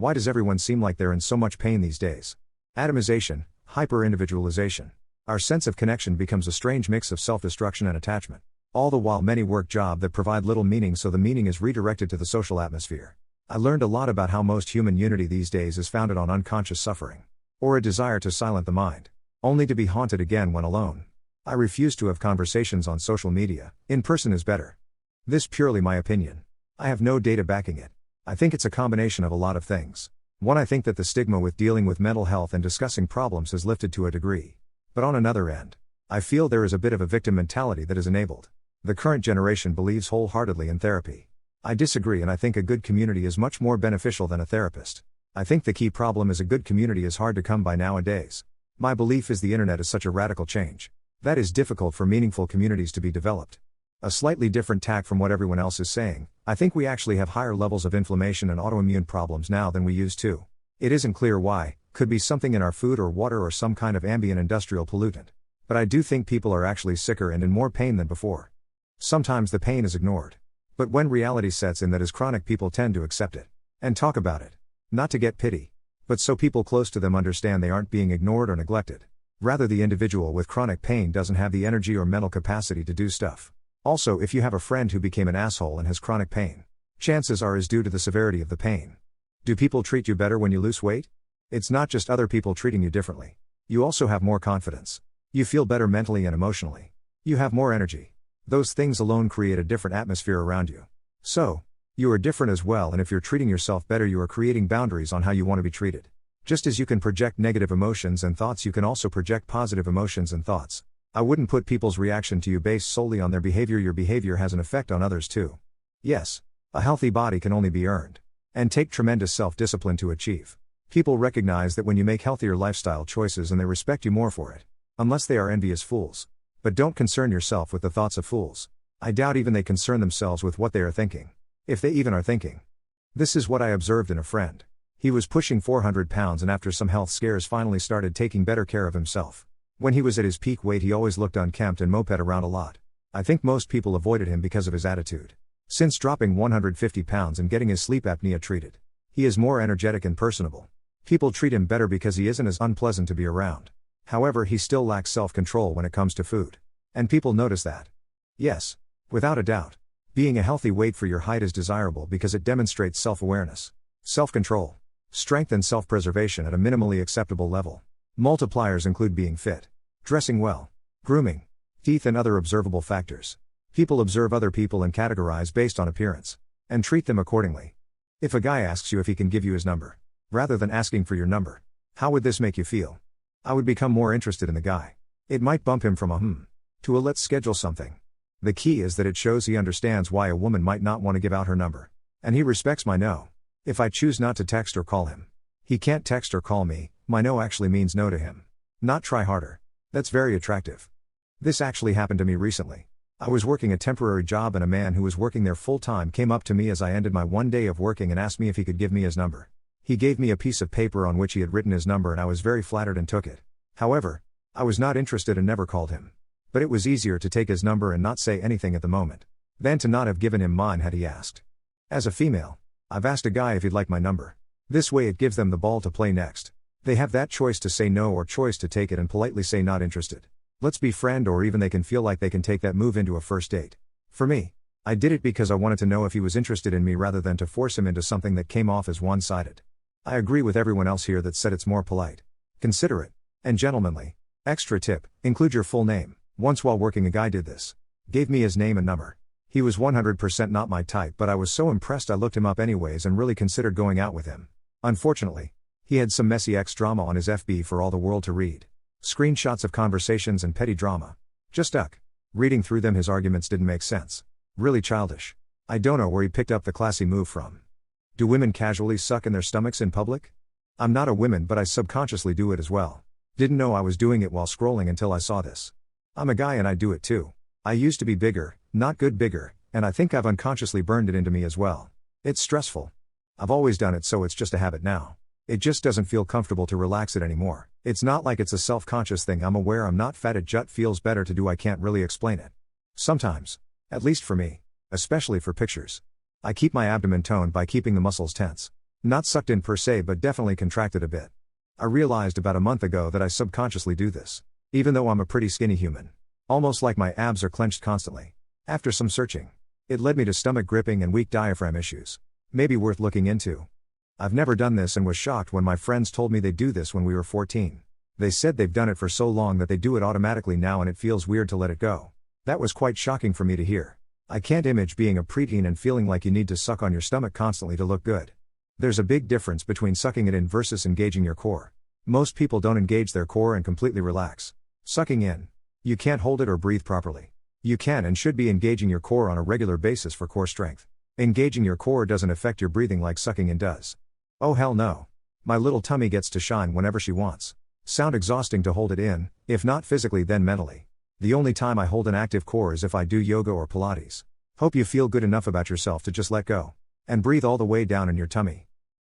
Why does everyone seem like they're in so much pain these days? Atomization, hyper-individualization. Our sense of connection becomes a strange mix of self-destruction and attachment. All the while many work jobs that provide little meaning, so the meaning is redirected to the social atmosphere. I learned a lot about how most human unity these days is founded on unconscious suffering. Or a desire to silence the mind. Only to be haunted again when alone. I refuse to have conversations on social media. In person is better. This purely my opinion. I have no data backing it. I think it's a combination of a lot of things. One, I think that the stigma with dealing with mental health and discussing problems has lifted to a degree. But on another end, I feel there is a bit of a victim mentality that is enabled. The current generation believes wholeheartedly in therapy. I disagree, and I think a good community is much more beneficial than a therapist. I think the key problem is a good community is hard to come by nowadays. My belief is the internet is such a radical change that is difficult for meaningful communities to be developed. A slightly different tack from what everyone else is saying, I think we actually have higher levels of inflammation and autoimmune problems now than we used to. It isn't clear why, could be something in our food or water or some kind of ambient industrial pollutant. But I do think people are actually sicker and in more pain than before. Sometimes the pain is ignored. But when reality sets in, that is chronic, people tend to accept it. And talk about it. Not to get pity. But so people close to them understand they aren't being ignored or neglected. Rather, the individual with chronic pain doesn't have the energy or mental capacity to do stuff. Also, if you have a friend who became an asshole and has chronic pain, chances are is due to the severity of the pain. Do people treat you better when you lose weight? It's not just other people treating you differently. You also have more confidence. You feel better mentally and emotionally. You have more energy. Those things alone create a different atmosphere around you. So, you are different as well, and if you're treating yourself better, you are creating boundaries on how you want to be treated. Just as you can project negative emotions and thoughts, you can also project positive emotions and thoughts. I wouldn't put people's reaction to you based solely on their behavior. Your behavior has an effect on others too. Yes, a healthy body can only be earned. And take tremendous self-discipline to achieve. People recognize that when you make healthier lifestyle choices, and they respect you more for it. Unless they are envious fools. But don't concern yourself with the thoughts of fools. I doubt even they concern themselves with what they are thinking. If they even are thinking. This is what I observed in a friend. He was pushing 400 pounds and after some health scares finally started taking better care of himself. When he was at his peak weight, he always looked unkempt and moped around a lot. I think most people avoided him because of his attitude. Since dropping 150 pounds and getting his sleep apnea treated, he is more energetic and personable. People treat him better because he isn't as unpleasant to be around. However, he still lacks self-control when it comes to food. And people notice that. Yes, without a doubt. Being a healthy weight for your height is desirable because it demonstrates self-awareness, self-control, strength and self-preservation at a minimally acceptable level. Multipliers include being fit, dressing well, grooming, teeth and other observable factors. People observe other people and categorize based on appearance, and treat them accordingly. If a guy asks you if he can give you his number, rather than asking for your number, how would this make you feel? I would become more interested in the guy. It might bump him from a to a let's schedule something. The key is that it shows he understands why a woman might not want to give out her number. And he respects my no. If I choose not to text or call him, he can't text or call me. My no actually means no to him. Not try harder. That's very attractive. This actually happened to me recently. I was working a temporary job and a man who was working there full-time came up to me as I ended my one day of working and asked me if he could give me his number. He gave me a piece of paper on which he had written his number and I was very flattered and took it. However, I was not interested and never called him. But it was easier to take his number and not say anything at the moment, than to not have given him mine had he asked. As a female, I've asked a guy if he'd like my number. This way it gives them the ball to play next. They have that choice to say no or choice to take it and politely say not interested. Let's be friend, or even they can feel like they can take that move into a first date. For me, I did it because I wanted to know if he was interested in me rather than to force him into something that came off as one-sided. I agree with everyone else here that said it's more polite, considerate, and gentlemanly. Extra tip, include your full name. Once while working a guy did this. Gave me his name and number. He was 100% not my type, but I was so impressed I looked him up anyways and really considered going out with him. Unfortunately, he had some messy ex drama on his FB for all the world to read. Screenshots of conversations and petty drama. Just stuck. Reading through them his arguments didn't make sense. Really childish. I don't know where he picked up the classy move from. Do women casually suck in their stomachs in public? I'm not a woman, but I subconsciously do it as well. Didn't know I was doing it while scrolling until I saw this. I'm a guy and I do it too. I used to be bigger, not good bigger, and I think I've unconsciously burned it into me as well. It's stressful. I've always done it, so it's just a habit now. It just doesn't feel comfortable to relax it anymore. It's not like it's a self-conscious thing. I'm aware I'm not fat. It just feels better to do. I can't really explain it. Sometimes. At least for me. Especially for pictures. I keep my abdomen toned by keeping the muscles tense. Not sucked in per se, but definitely contracted a bit. I realized about a month ago that I subconsciously do this. Even though I'm a pretty skinny human. Almost like my abs are clenched constantly. After some searching, it led me to stomach gripping and weak diaphragm issues. Maybe worth looking into. I've never done this and was shocked when my friends told me they do this when we were 14. They said they've done it for so long that they do it automatically now and it feels weird to let it go. That was quite shocking for me to hear. I can't imagine being a preteen and feeling like you need to suck on your stomach constantly to look good. There's a big difference between sucking it in versus engaging your core. Most people don't engage their core and completely relax. Sucking in. You can't hold it or breathe properly. You can and should be engaging your core on a regular basis for core strength. Engaging your core doesn't affect your breathing like sucking in does. Oh hell no. My little tummy gets to shine whenever she wants. Sound exhausting to hold it in, if not physically then mentally. The only time I hold an active core is if I do yoga or Pilates. Hope you feel good enough about yourself to just let go. And breathe all the way down in your tummy.